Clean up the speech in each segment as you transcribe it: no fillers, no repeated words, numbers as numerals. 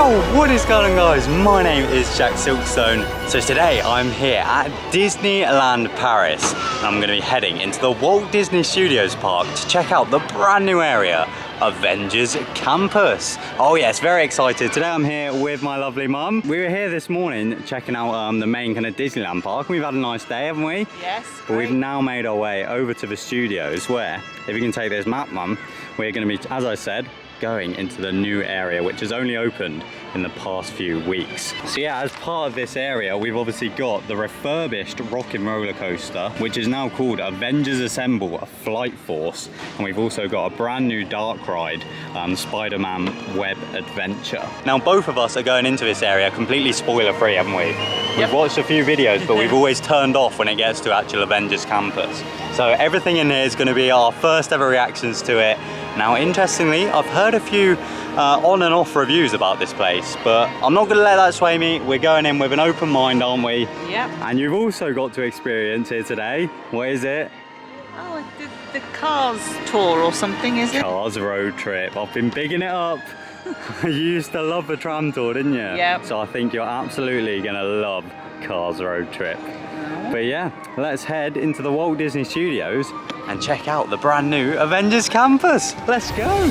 Yo, what is going on guys? My name is TheJackSilkstone. So today I'm here at Disneyland Paris and I'm going to be heading into the Walt Disney Studios park to check out the brand new area, Avengers Campus. Oh yes, very excited. Today I'm here with my lovely mum. We were here this morning checking out the main kind of Disneyland park. We've had a nice day, haven't we? Yes. But we've now made our way over to the studios where, if you can take this map, mum, we're going to be, as I said, going into the new area which has only opened in the past few weeks. So yeah, as part of this area we've obviously got the refurbished rocking roller coaster which is now called Avengers Assemble, a Flight Force, and we've also got a brand new dark ride, Spiderman Web Adventure. Now both of us are going into this area completely spoiler free, haven't we? Yep. We've watched a few videos but we've always turned off when it gets to actual Avengers Campus. So everything in here is going to be our first ever reactions to it. Now interestingly, I've heard a few on and off reviews about this place, but I'm not going to let that sway me. We're going in with an open mind, aren't we? Yep. And you've also got to experience here today. What is it? Oh, the Cars tour or something, is it? Cars road trip. I've been bigging it up. You used to love the tram tour, didn't you? Yep. So I think you're absolutely going to love Cars road trip. But yeah, let's head into the Walt Disney Studios and check out the brand new Avengers Campus. Let's go.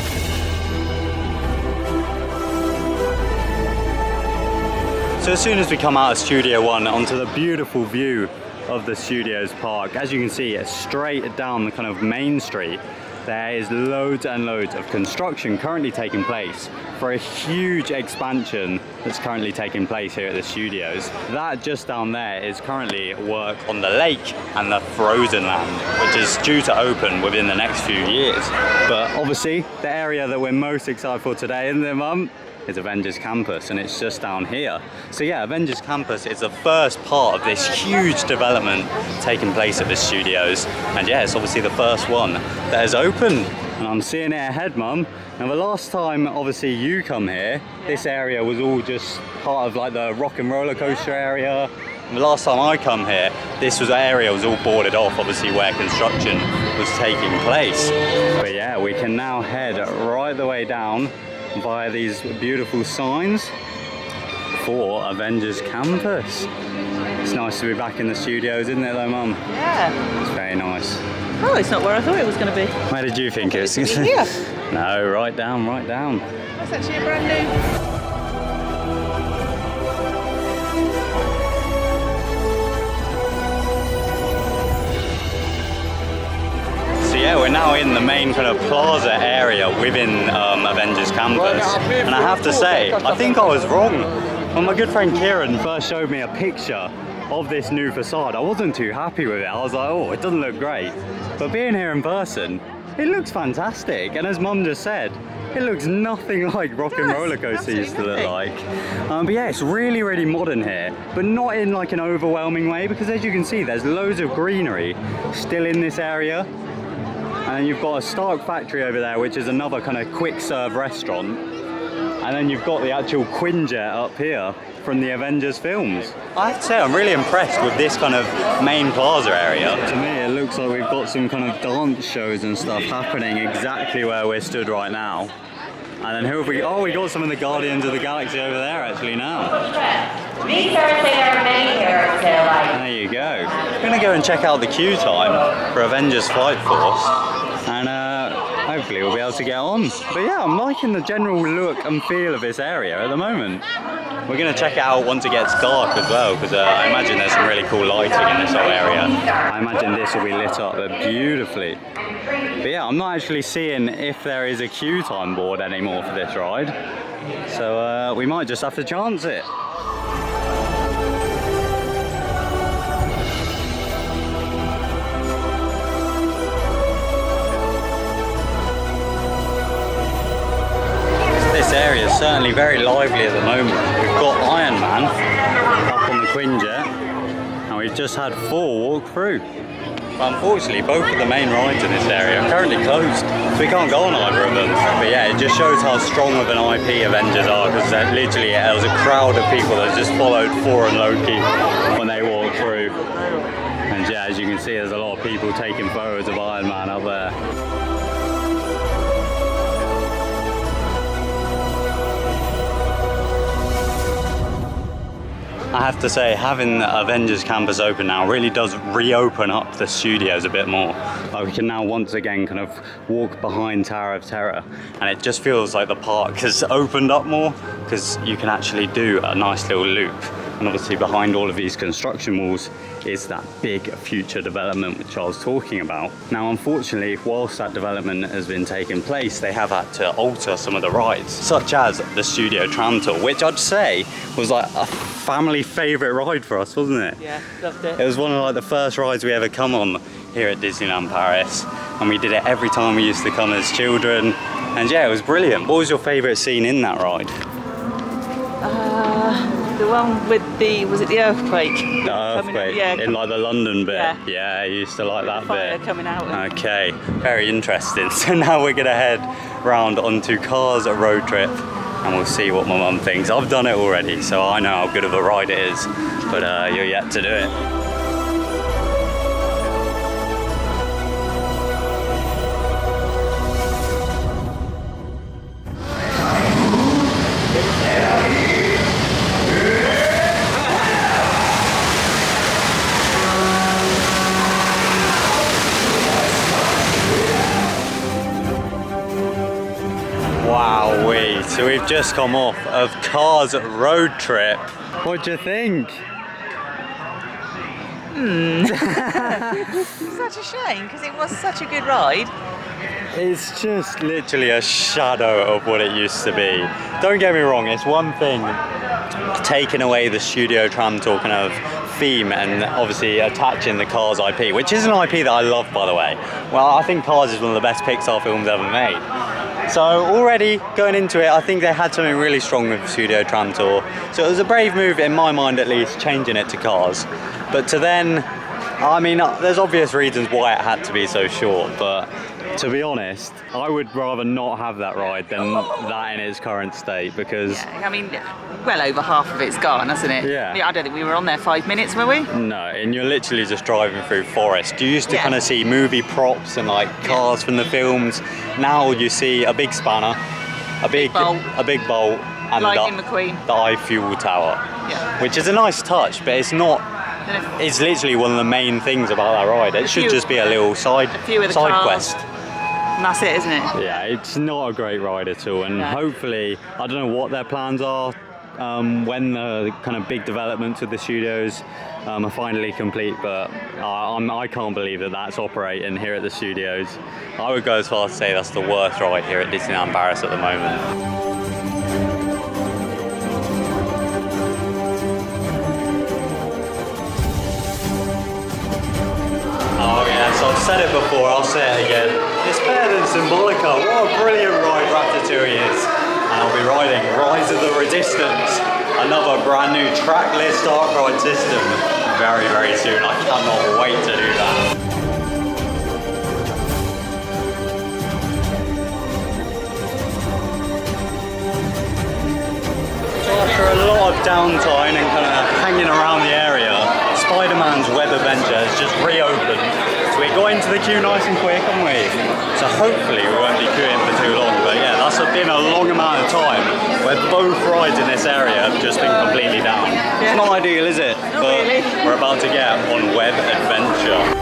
So as soon as we come out of Studio 1 onto the beautiful view of the Studios park, as you can see, it's straight down the kind of main street. There is loads and loads of construction currently taking place for a huge expansion that's currently taking place here at the studios. That just down there is currently work on the lake and the Frozen Land, which is due to open within the next few years. But obviously, the area that we're most excited for today, isn't it, Mum? Is Avengers Campus, and it's just down here. So yeah, Avengers Campus is the first part of this huge development taking place at the studios, and yeah, it's obviously the first one that is open, and I'm seeing it ahead, Mum. Now the last time obviously you come here, this area was all just part of like the rock and roller coaster area. And the last time I come here, this area was all boarded off, obviously where construction was taking place. But yeah, we can now head right the way down via these beautiful signs for Avengers Campus. It's nice to be back in the studios, isn't it though, Mum? Yeah. It's very nice. Oh, it's not where I thought it was going to be. Where did you think it was? Here. No, right down, right down. That's actually a brand new. Yeah, we're now in the main kind of plaza area within Avengers Campus, and I have to say, I think I was wrong. When my good friend Kieran first showed me a picture of this new facade, I wasn't too happy with it. I was like, oh, it doesn't look great. But being here in person, it looks fantastic, and as Mum just said, it looks nothing like rock and roller coaster used to look like. But yeah, it's really, really modern here, but not in like an overwhelming way, because as you can see, there's loads of greenery still in this area. And then you've got a Stark factory over there, which is another kind of quick serve restaurant. And then you've got the actual Quinjet up here from the Avengers films. I have to say, I'm really impressed with this kind of main plaza area. To me, it looks like we've got some kind of dance shows and stuff happening exactly where we're stood right now. And then who have we? Oh, we got some of the Guardians of the Galaxy over there actually now. There you go. We're gonna go and check out the queue time for Avengers Flight Force, and hopefully we'll be able to get on. But yeah, I'm liking the general look and feel of this area at the moment. We're gonna check it out once it gets dark as well, because I imagine there's some really cool lighting in this whole area. I imagine this will be lit up beautifully. But yeah, I'm not actually seeing if there is a queue time board anymore for this ride. So we might just have to chance it. This area is certainly very lively at the moment. We've got Iron Man up on the Quinjet, and we've just had Thor walk through. But unfortunately, both of the main rides in this area are currently closed, so we can't go on either of them. But yeah, it just shows how strong of an IP Avengers are, because literally there was a crowd of people that just followed Thor and Loki when they walked through. And yeah, as you can see, there's a lot of people taking photos of Iron Man up there. I have to say, having Avengers Campus open now really does reopen up the studios a bit more. Like we can now once again kind of walk behind Tower of Terror, and it just feels like the park has opened up more because you can actually do a nice little loop. And obviously behind all of these construction walls is that big future development which I was talking about. Now unfortunately, whilst that development has been taking place, they have had to alter some of the rides, such as the Studio Tram Tour, which I'd say was like a family favourite ride for us, wasn't it? Yeah, loved it. It was one of like the first rides we ever come on here at Disneyland Paris, and we did it every time we used to come as children, and yeah, it was brilliant. What was your favourite scene in that ride? The one with the, was it the earthquake? The earthquake, yeah, in like the London bit. Yeah, I used to like that fire bit. coming out. Okay, very interesting. So now we're gonna head round onto Cars Road Trip, and we'll see what my mum thinks. I've done it already, so I know how good of a ride it is, but you're yet to do it. Wowee, so we've just come off of Cars Road Trip. What do you think? Such a shame, because it was such a good ride. It's just literally a shadow of what it used to be. Don't get me wrong, it's one thing taking away the Studio Tram Tour kind of theme and obviously attaching the Cars IP, which is an IP that I love, by the way. Well, I think Cars is one of the best Pixar films ever made. So already going into it, I think they had something really strong with the Studio Tram Tour. So it was a brave move, in my mind at least, changing it to Cars. But to then, I mean, there's obvious reasons why it had to be so short, but to be honest, I would rather not have that ride than that in its current state, because... Yeah, I mean, well over half of it's gone, hasn't it? Yeah. I don't think we were on there 5 minutes, were we? No, and you're literally just driving through forest. You used to kind of see movie props and like cars from the films. Now you see a big spanner, a big bolt, and Lightning McQueen. the Eiffel Tower, which is a nice touch, but it's not. It's literally one of the main things about that ride. It should just be a little side quest. And that's it, isn't it? Yeah, it's not a great ride at all, and hopefully, I don't know what their plans are when the kind of big developments of the studios are finally complete, but I can't believe that that's operating here at the studios. I would go as far as to say that's the worst ride here at Disneyland Paris at the moment. Oh yeah, so I've said it before, I'll say it again. It's better than Symbolica. What a brilliant ride Ratatouille is. And I'll be riding Rise of the Resistance, another brand new trackless dark ride system very, very soon. I cannot wait to do that. So after a lot of downtime and kind of hanging around the area, Spiderman's Web Adventure has just reopened. So we got into the queue nice and quick, haven't we? So hopefully we won't be queuing for too long. But yeah, that's been a long amount of time where both rides in this area have just been completely down. It's not ideal, is it? Not really. We're about to get on Web Adventure.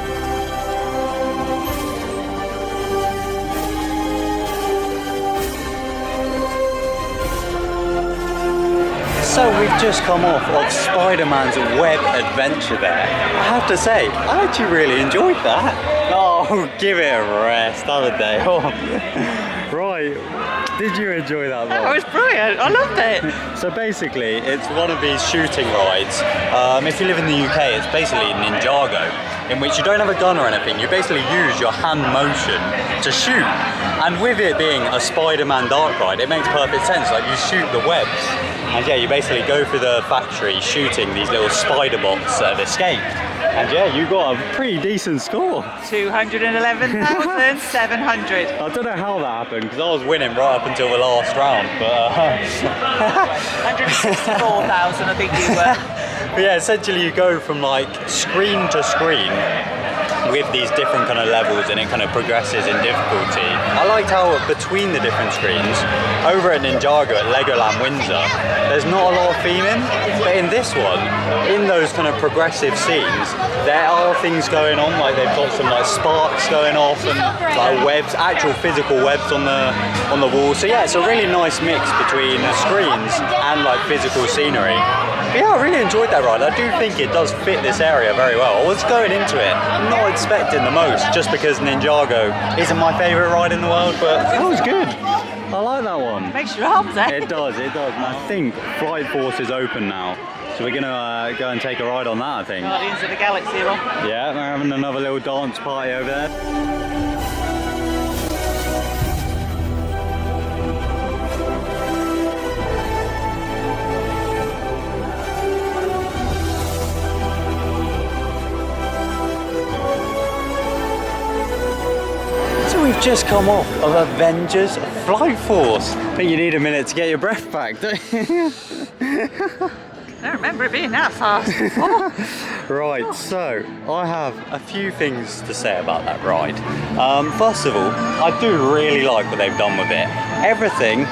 So we've just come off of Spiderman's Web Adventure there. I have to say, I actually really enjoyed that. Oh, give it a rest, haven't they? Oh. Right, did you enjoy that one? That was brilliant, I loved it. So basically, it's one of these shooting rides. If you live in the UK, it's basically Ninjago, in which you don't have a gun or anything. You basically use your hand motion to shoot. And with it being a Spider-Man dark ride, it makes perfect sense. Like, you shoot the webs. And yeah, you basically go through the factory shooting these little spider bots that have escaped. And yeah, you got a pretty decent score. 211,700. I don't know how that happened, because I was winning right up until the last round, but... 164,000, I think you were. But yeah, essentially you go from like screen to screen, with these different kind of levels, and it kind of progresses in difficulty. I liked how between the different screens, over at Ninjago at Legoland Windsor, there's not a lot of theming, but in this one, in those kind of progressive scenes, there are things going on, like they've got some like sparks going off and like webs, actual physical webs on the wall. So yeah, it's a really nice mix between the screens and like physical scenery. But yeah, I really enjoyed that ride. I do think it does fit this area very well. I was going into it not expecting the most, just because Ninjago isn't my favourite ride in the world, but that was good. I like that one. Makes your arms ache. It does, it does. And I think Flight Force is open now. So we're gonna go and take a ride on that, I think. Guardians of the Galaxy one. Yeah, we're having another little dance party over there. We've just come off of Avengers Flight Force. I think you need a minute to get your breath back, don't you? I don't remember it being that fast before. Right, so I have a few things to say about that ride. First of all, I do really like what they've done with it. Everything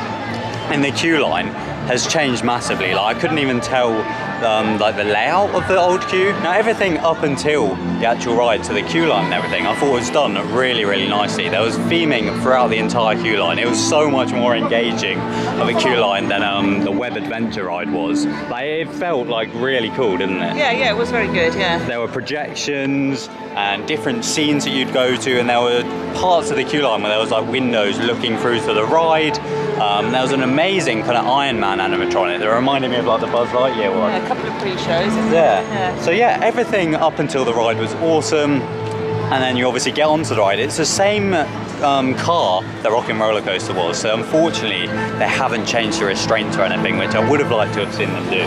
in the queue line has changed massively. Like I couldn't even tell like the layout of the old queue. Now everything up until the actual ride to the queue line and everything, I thought was done really, really nicely. There was theming throughout the entire queue line. It was so much more engaging of a queue line than the Web Adventure ride was. Like it felt like really cool, didn't it? Yeah, it was very good, yeah. There were projections and different scenes that you'd go to, and there were parts of the queue line where there was like windows looking through to the ride. There was an amazing kind of Iron Man animatronic that reminded me of like the Buzz Lightyear one. Yeah, a couple of pre-shows. Yeah. So yeah, everything up until the ride was awesome, and then you obviously get onto the ride. It's the same car the Rockin' Roller Coaster was, so unfortunately they haven't changed the restraints or anything, which I would have liked to have seen them do.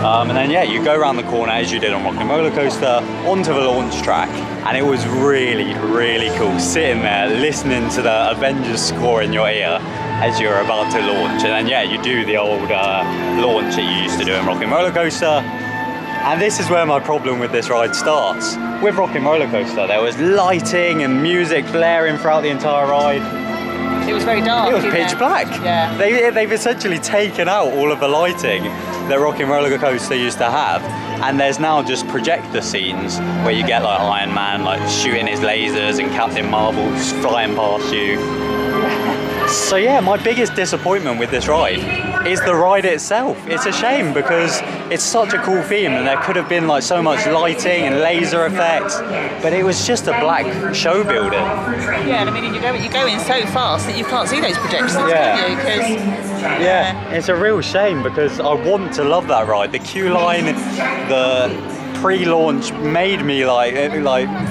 And then yeah, you go around the corner as you did on Rockin' Roller Coaster onto the launch track, and it was really, really cool sitting there listening to the Avengers score in your ear as you're about to launch. And then yeah, you do the old launch that you used to do in Rockin' Roller Coaster. And this is where my problem with this ride starts. With Rockin' Roller Coaster, there was lighting and music blaring throughout the entire ride. It was very dark. It was pitch black. Yeah. They've essentially taken out all of the lighting that Rockin' Roller Coaster used to have, and there's now just projector scenes where you get like Iron Man like shooting his lasers and Captain Marvel flying past you. So yeah, my biggest disappointment with this ride is the ride itself. It's a shame because it's such a cool theme and there could have been like so much lighting and laser effects, but it was just a black show building. Yeah, and I mean you go in so fast that you can't see those projections, Yeah. can you? 'Cause, Yeah, it's a real shame because I want to love that ride. The queue line, the pre-launch made me like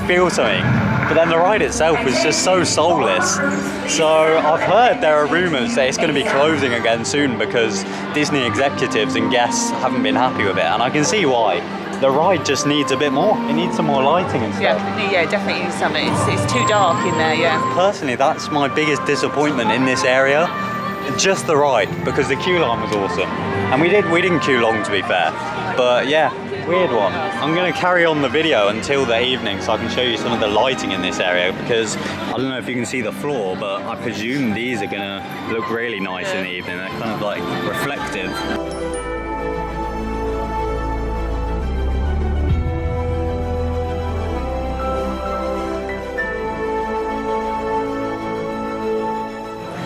feel something. But then the ride itself was just so soulless. So I've heard there are rumours that it's going to be closing again soon because Disney executives and guests haven't been happy with it, and I can see why. The ride just needs a bit more. It needs some more lighting and stuff. Yeah, definitely needs something. It's too dark in there, yeah. Personally, that's my biggest disappointment in this area. Just the ride, because the queue line was awesome. And we didn't queue long, to be fair. But yeah, weird one. I'm going to carry on the video until the evening so I can show you some of the lighting in this area, because I don't know if you can see the floor, but I presume these are going to look really nice in the evening. They're kind of like reflective.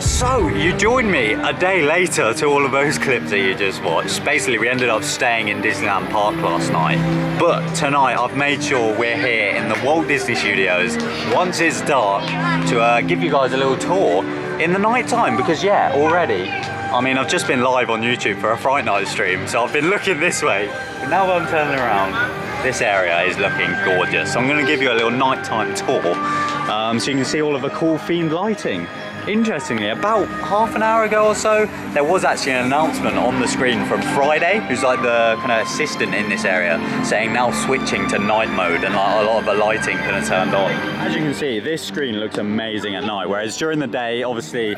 So, you joined me a day later to all of those clips that you just watched. Basically, we ended up staying in Disneyland Park last night. But tonight, I've made sure we're here in the Walt Disney Studios, once it's dark, to give you guys a little tour in the night time. Because yeah, already, I mean, I've just been live on YouTube for a Fright Night stream, so I've been looking this way. But now that I'm turning around, this area is looking gorgeous. So I'm going to give you a little nighttime tour, so you can see all of the cool themed lighting. Interestingly, about half an hour ago or so, there was actually an announcement on the screen from Friday, who's like the kind of assistant in this area, saying now switching to night mode and like a lot of the lighting kind of turned on. As you can see, this screen looks amazing at night, whereas during the day, obviously,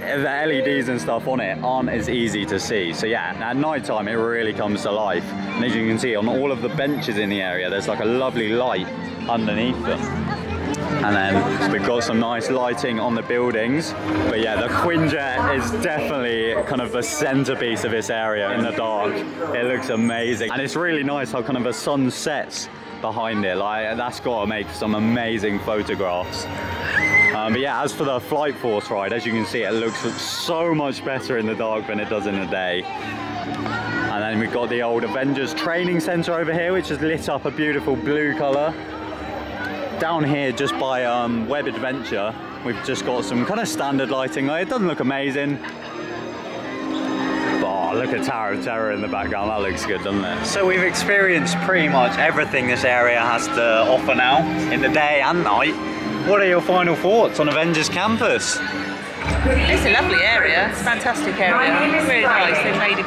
the LEDs and stuff on it aren't as easy to see. So yeah, at night time it really comes to life. And as you can see on all of the benches in the area, there's like a lovely light underneath them. And then we've got some nice lighting on the buildings. But yeah, the Quinjet is definitely kind of the centerpiece of this area in the dark. It looks amazing. And it's really nice how kind of the sun sets behind it. Like, that's got to make some amazing photographs. But yeah, as for the Flight Force ride, as you can see, it looks so much better in the dark than it does in the day. And then we've got the old Avengers Training Center over here, which is lit up a beautiful blue color. Down here, just by Web Adventure, we've just got some kind of standard lighting. It doesn't look amazing. Oh, look at Tower of Terror in the background. That looks good, doesn't it? So we've experienced pretty much everything this area has to offer now, in the day and night. What are your final thoughts on Avengers Campus? It's a lovely area. It's a fantastic area. Really nice. They've made a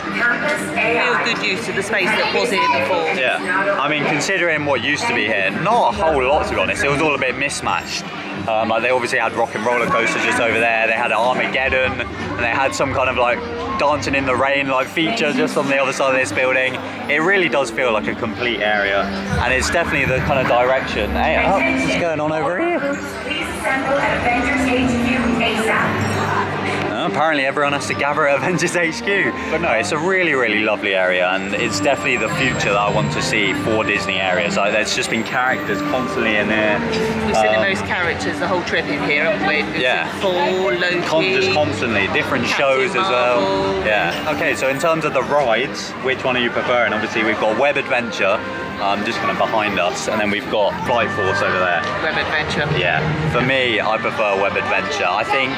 real good use of the space that was here before. Yeah. I mean, considering what used to be here, not a whole lot to be honest. It was all a bit mismatched. Like they obviously had Rock and Roller Coaster just over there. They had Armageddon, and they had some kind of like dancing in the rain like feature just on the other side of this building. It really does feel like a complete area, and it's definitely the kind of direction. Hey, what's going on over here? Please assemble at Avengers HQ ASAP. Apparently everyone has to gather at Avengers HQ. But no, it's a really, really lovely area, and it's definitely the future that I want to see for Disney areas. Like, there's just been characters constantly in there. We've seen the most characters the whole trip in here, haven't we? Yeah. Thor, Loki. Just constantly, different Captain shows as well. Marvel. Yeah. Okay, so in terms of the rides, which one are you preferring? Obviously we've got Web Adventure, just kind of behind us, and then we've got Flight Force over there. Web Adventure. Yeah, for me, I prefer Web Adventure. I think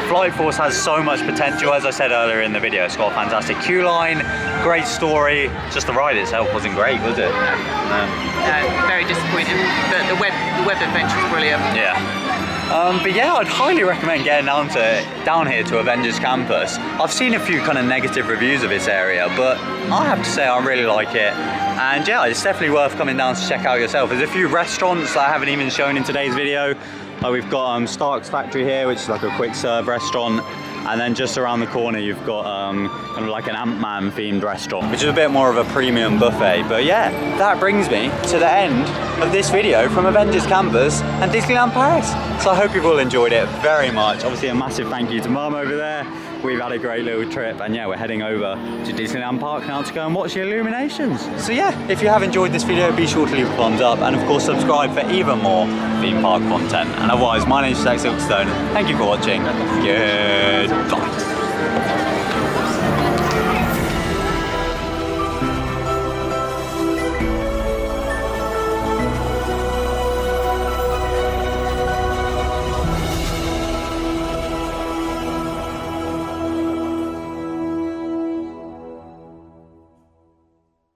Flight Force has so much potential. As I said earlier in the video, it's got a fantastic queue line, great story. Just the ride itself wasn't great, was it? No, very disappointing. But the Web Adventure is brilliant. Yeah. But yeah, I'd highly recommend getting down here to Avengers Campus. I've seen a few kind of negative reviews of this area, but I have to say I really like it. And yeah, it's definitely worth coming down to check out yourself. There's a few restaurants that I haven't even shown in today's video. We've got Stark's Factory here, which is like a quick serve restaurant. And then just around the corner, you've got kind of like an Ant-Man themed restaurant, which is a bit more of a premium buffet. But yeah, that brings me to the end of this video from Avengers Campus and Disneyland Paris. So I hope you've all enjoyed it very much. Obviously a massive thank you to Mum over there. We've had a great little trip, and yeah, we're heading over to Disneyland Park now to go and watch the illuminations. So yeah, if you have enjoyed this video, be sure to leave a thumbs up, and of course subscribe for even more theme park content. And otherwise, my name is TheJackSilkstone. Thank you for watching. Goodbye.